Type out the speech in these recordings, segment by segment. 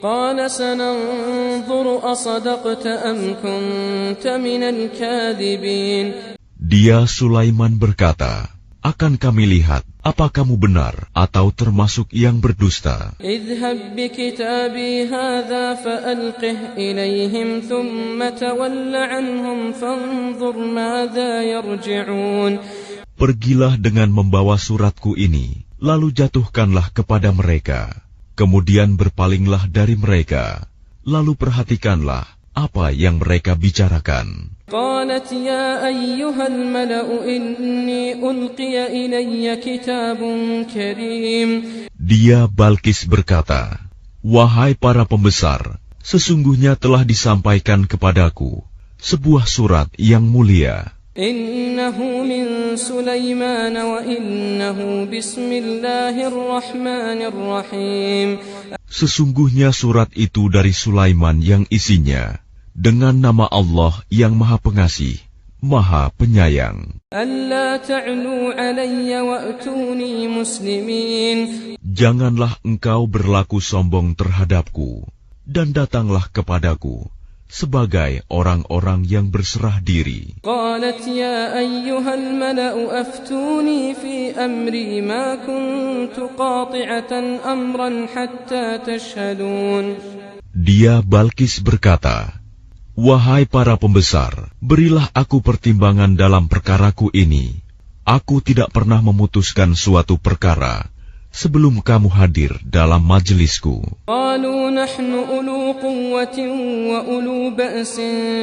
قال سننظر أصدقت أم كنت من الكاذبين. Dia Sulaiman berkata, akan kami lihat apa kamu benar atau termasuk yang berdusta. اذهب بكتابي هذا فألقه إليهم ثم تول عنهم فانظر ماذا يرجعون. Pergilah dengan membawa suratku ini, lalu jatuhkanlah kepada mereka. Kemudian berpalinglah dari mereka, lalu perhatikanlah apa yang mereka bicarakan. قالت يا أيها الملأ إني ألقي إلي كتاب كريم. Dia Balkis berkata, wahai para pembesar, sesungguhnya telah disampaikan kepadaku sebuah surat yang mulia. إنه من سليمان وإنه بسم الله الرحمن الرحيم. Sesungguhnya surat itu dari Sulaiman yang isinya dengan nama Allah yang Maha Pengasih, Maha Penyayang. ألا تعلوا علي وأتوني مسلمين. Janganlah engkau berlaku sombong terhadapku, dan datanglah kepadaku sebagai orang-orang yang berserah diri. قالت يا أيها الملأ أفتوني في أمري ما كنت قاطعة أمرا حتى تشهدون. Dia Balkis berkata, wahai para pembesar, berilah aku pertimbangan dalam perkaraku ini. Aku tidak pernah memutuskan suatu perkara sebelum kamu hadir dalam majelisku. قالوا نحن أولو قوة وأولو بأس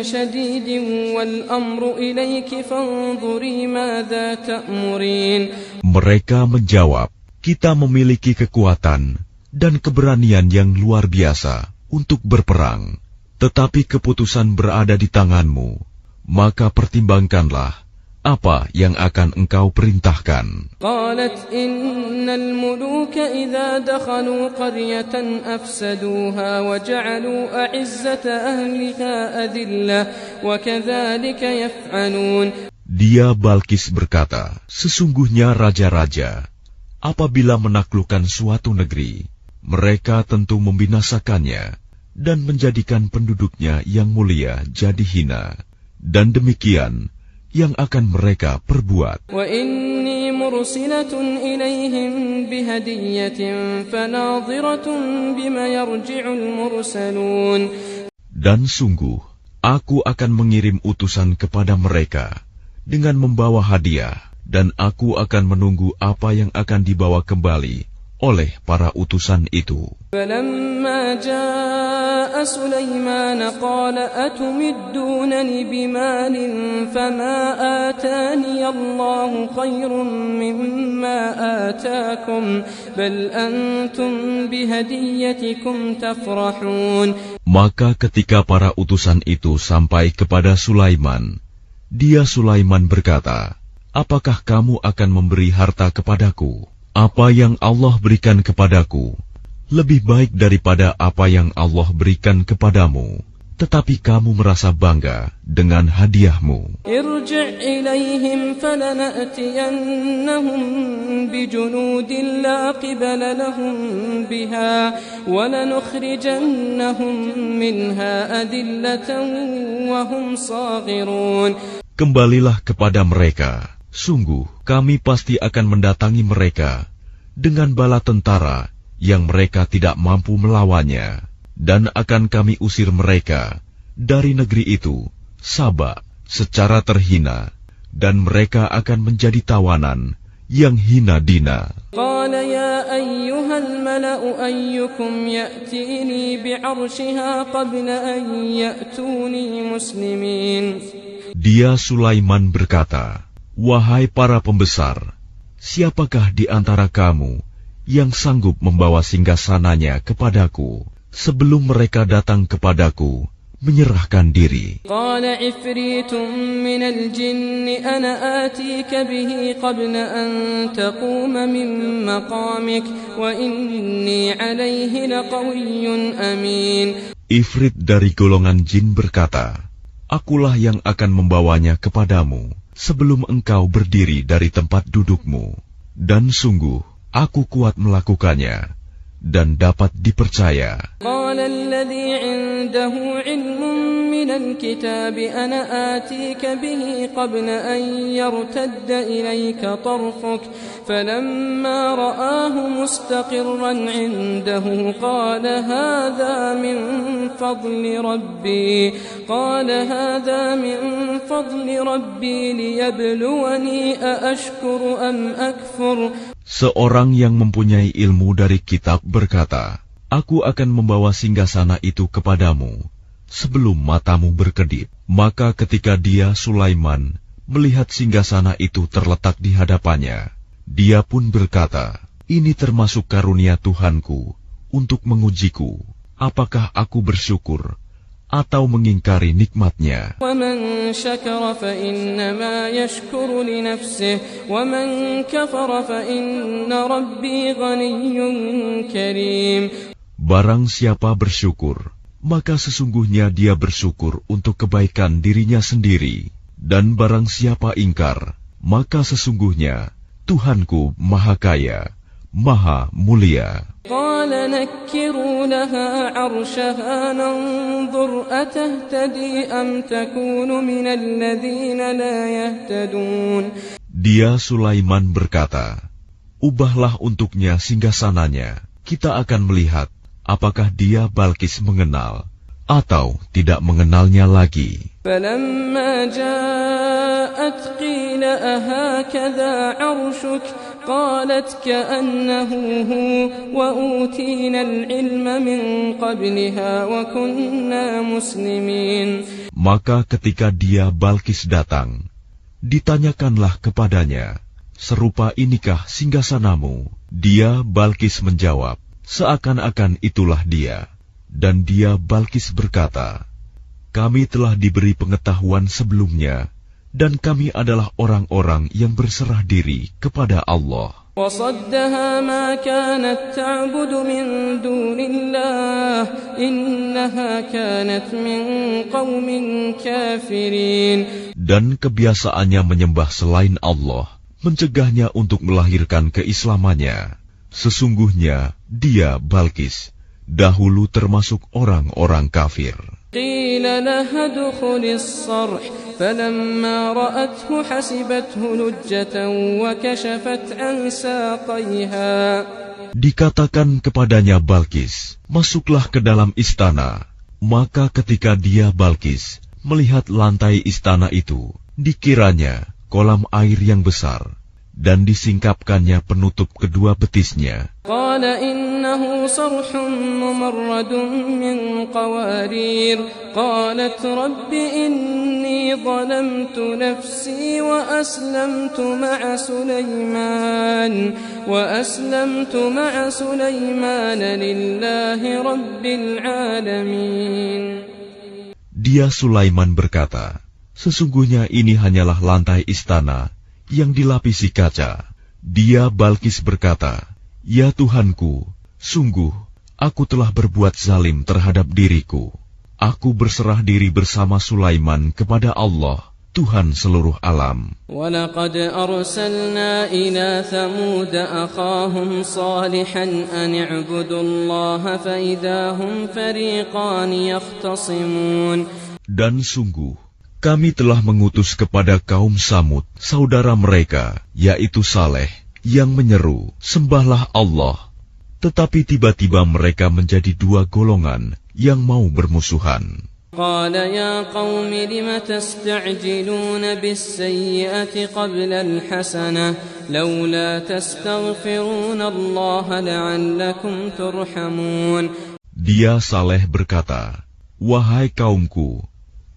شديد والأمر إليك فانظري ماذا تأمرين. Mereka menjawab, kita memiliki kekuatan dan keberanian yang luar biasa untuk berperang, tetapi keputusan berada di tanganmu, maka pertimbangkanlah apa yang akan engkau perintahkan. قالت إن الملوك إذا دخلوا قرية أفسدوها وجعلوا أعزة أهلها أذلة وكذلك يفعلون. Dia Balkis berkata, sesungguhnya raja-raja apabila menaklukkan suatu negeri, mereka tentu membinasakannya dan menjadikan penduduknya yang mulia jadi hina, dan demikian yang akan mereka perbuat. وإني مرسلة إليهم بهدية فناظرة بما يرجع المرسلون. Dan sungguh, aku akan mengirim utusan kepada mereka dengan membawa hadiah, dan aku akan menunggu apa yang akan dibawa kembali oleh para utusan itu. فلما جاء سليمان قال أتمدونني بمال فما آتاني الله خير مما آتاكم بل أنتم بهديتكم تفرحون. Maka ketika para utusan itu sampai kepada Sulaiman, dia Sulaiman berkata, apakah kamu akan memberi harta kepadaku? Apa yang Allah berikan kepadaku lebih baik daripada apa yang Allah berikan kepadamu, tetapi kamu merasa bangga dengan hadiahmu. ارجع إليهم فلنأتينهم بجنود لا قبل لهم بها ولنخرجنهم منها أذلة وهم صاغرون. Kembalilah kepada mereka. Sungguh, kami pasti akan mendatangi mereka dengan bala tentara yang mereka tidak mampu melawannya, dan akan kami usir mereka dari negeri itu, Saba, secara terhina, dan mereka akan menjadi tawanan yang hina dina. قال يا أيها الملأ أيكم يأتيني بعرشها قبل أن يأتوني مسلمين. Dia Sulaiman berkata, wahai para pembesar, siapakah di antara kamu yang sanggup membawa singgasananya kepadaku sebelum mereka datang kepadaku menyerahkan diri? قال عفريت من الجن أنا آتيك به قبل أن تقوم من مقامك وإني عليه لقوي أمين. Ifrit dari golongan jin berkata, akulah yang akan membawanya kepadamu sebelum engkau berdiri dari tempat dudukmu, dan sungguh aku kuat melakukannya, dan dapat dipercaya. قال الذي عنده علم من الكتاب أنا آتيك به قبل أن يرتد إليك طرفك فلما رآه مستقرا عنده قال هذا من فضل ربي ليبلوني أأشكر أم أكفر. Seorang yang mempunyai ilmu dari kitab berkata, Aku akan membawa singgasana itu kepadamu sebelum matamu berkedip. Maka ketika dia, Sulaiman, melihat singgasana itu terletak di hadapannya, dia pun berkata, Ini termasuk karunia Tuhanku untuk mengujiku, apakah aku bersyukur atau mengingkari nikmatnya. وَمَنْ شَكَرَ فَإِنَّمَا يَشْكُرُ لِنَفْسِهِ وَمَنْ كَفَرَ فَإِنَّ رَبِّي غَنِيٌّ كَرِيمٌ. Barang siapa bersyukur, maka sesungguhnya dia bersyukur untuk kebaikan dirinya sendiri. Dan barang siapa ingkar, maka sesungguhnya Tuhanku Maha Kaya, Maha Mulia. قال نكروا لها عرشها ننظر أتهتدي أم تكون من الذين لا يهتدون. Dia Sulaiman berkata, Ubahlah untuknya singgasananya, kita akan melihat apakah dia Balkis mengenal atau tidak mengenalnya lagi. فلما جاءت قيل أهكذا عرشك قالت كأنه هو وأوتينا العلم من قبلها وكنا مسلمين. Maka ketika dia Balkis datang, ditanyakanlah kepadanya, Serupa inikah singgasanamu? Dia Balkis menjawab, Seakan-akan itulah dia. Dan dia Balkis berkata, Kami telah diberi pengetahuan sebelumnya, dan kami adalah orang-orang yang berserah diri kepada Allah. وصدها ما كانت تعبد من دون الله إنها كانت من قوم كافرين. Dan kebiasaannya menyembah selain Allah mencegahnya untuk melahirkan keislamannya. Sesungguhnya dia Balkis dahulu termasuk orang-orang kafir. قيل لها ادخل الصرح فلما رأته حسبته لجة وكشفت عن ساقيها. Dikatakan kepadanya Balkis, masuklah ke dalam istana. Maka ketika dia Balkis melihat lantai istana itu, dikiranya kolam air yang besar, dan disingkapkannya penutup kedua betisnya. قال إنه صرح ممرد من قوارير قالت رب إني ظلمت نفسي وأسلمت مع سليمان لله رب العالمين. Dia Sulaiman berkata, Sesungguhnya ini hanyalah lantai istana yang dilapisi kaca. Dia Balkis berkata, Ya Tuhanku, sungguh aku telah berbuat zalim terhadap diriku. Aku berserah diri bersama Sulaiman kepada Allah, Tuhan seluruh alam. وَلَقَدْ أَرْسَلْنَا إِلَى ثَمُودَ أَخَاهُمْ صَالِحًا أَنِ اعْبُدُوا اللَّهَ فَإِذَا هُمْ فَرِيقَانِ يَخْتَصِمُونَ. Dan sungguh, kami telah mengutus kepada kaum Samud, saudara mereka, yaitu Saleh, yang menyeru, Sembahlah Allah. Tetapi tiba-tiba mereka menjadi dua golongan yang mau bermusuhan. قال يا قوم لم تستعجلون بالسيئة قبل الحسنة لولا تستغفرون الله لعلكم ترحمون. Dia Saleh berkata, Wahai kaumku,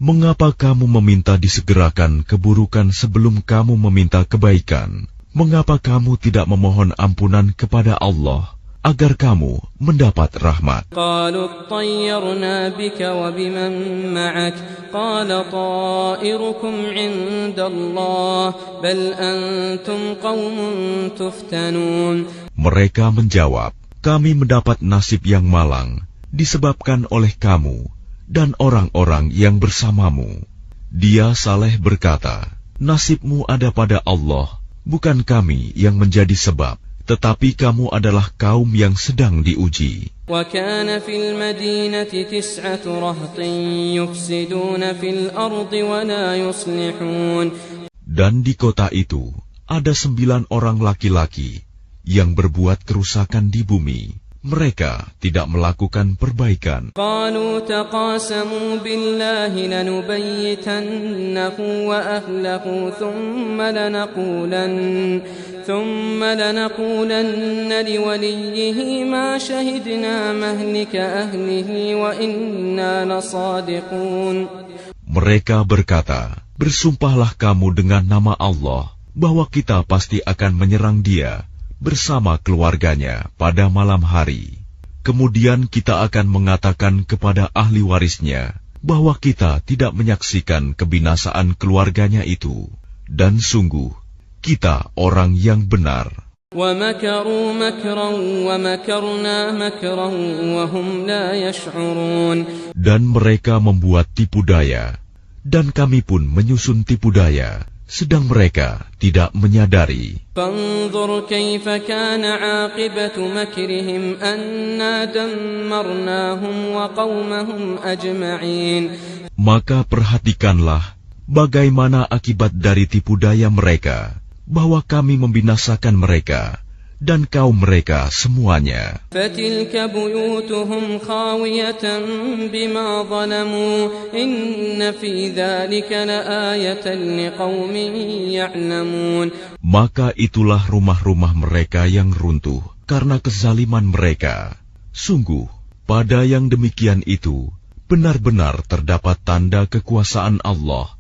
mengapa kamu meminta disegerakan keburukan sebelum kamu meminta kebaikan? Mengapa kamu tidak memohon ampunan kepada Allah agar kamu mendapat rahmat? قالوا اطيرنا بك وبمن معك قال طائركم عند الله بل أنتم قوم تفتنون. Mereka menjawab, kami mendapat nasib yang malang disebabkan oleh kamu dan orang-orang yang bersamamu. Dia Saleh berkata, nasibmu ada pada Allah, bukan kami yang menjadi sebab, tetapi kamu adalah kaum yang sedang diuji. وكان في المدينة 9 رهط يفسدون في الأرض ولا يصلحون. Dan di kota itu ada 9 orang laki-laki yang berbuat kerusakan di bumi. Mereka tidak melakukan perbaikan. قالوا تقاسموا بالله لنبيتنه وأهله ثم لنقولن لوليه ما شهدنا مهلك أهله وإنا لصادقون. Mereka berkata, bersumpahlah kamu dengan nama Allah bahwa kita pasti akan menyerang dia bersama keluarganya pada malam hari. Kemudian kita akan mengatakan kepada ahli warisnya bahwa kita tidak menyaksikan kebinasaan keluarganya itu. Dan sungguh, kita orang yang benar. وَمَكَرُوا مَكْرًا وَمَكَرْنَا مَكْرًا وَهُمْ لَا يَشْعُرُونَ. Dan mereka membuat tipu daya, dan kami pun menyusun tipu daya, sedang mereka tidak menyadari. فانظر كيف كان عاقبة مكرهم أنا دمرناهم وقومهم أجمعين. Maka perhatikanlah bagaimana akibat dari tipu daya mereka, bahwa kami membinasakan mereka dan kaum mereka semuanya. فَتِلْكَ بُيُوتُهُمْ خَاوِيَةً بِمَا ظَلَمُوا إِنَّ فِي ذَلِكَ لَآيَةً لِقَوْمٍ يَعْلَمُونَ. Maka itulah rumah-rumah mereka yang runtuh karena kezaliman mereka. Sungguh, pada yang demikian itu benar-benar terdapat tanda kekuasaan Allah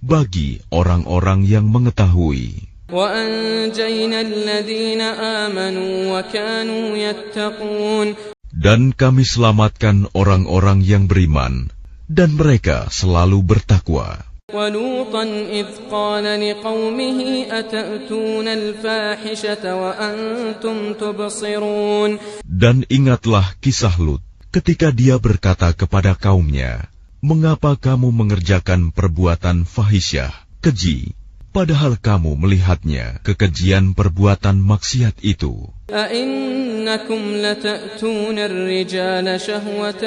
bagi orang-orang yang mengetahui. وَأَنْجَيْنَا الَّذِينَ آمَنُوا وَكَانُوا يَتَّقُونَ. Dan kami selamatkan orang-orang yang beriman dan mereka selalu bertakwa. وَلُوطًا إِذْ قَالَ لِقَوْمِهِ أَتَأْتُونَ الْفَاحِشَةَ وَأَنْتُمْ تُبْصِرُونَ. Dan ingatlah kisah Lut ketika dia berkata kepada kaumnya, mengapa kamu mengerjakan perbuatan fahisyah, keji, padahal kamu melihatnya kekejian perbuatan maksiat itu. أَإِنَّكُمْ لَتَأْتُونَ الرِّجَالَ شَهْوَةً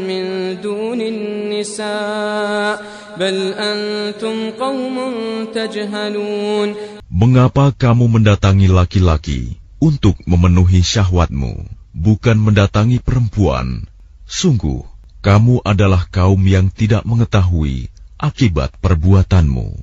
مِّن دُونِ النِّسَاءِ بَلْ أَنْتُمْ قَوْمٌ تَجْهَلُونَ. Mengapa kamu mendatangi laki-laki untuk memenuhi syahwatmu, bukan mendatangi perempuan? Sungguh, kamu adalah kaum yang tidak mengetahui akibat perbuatanmu.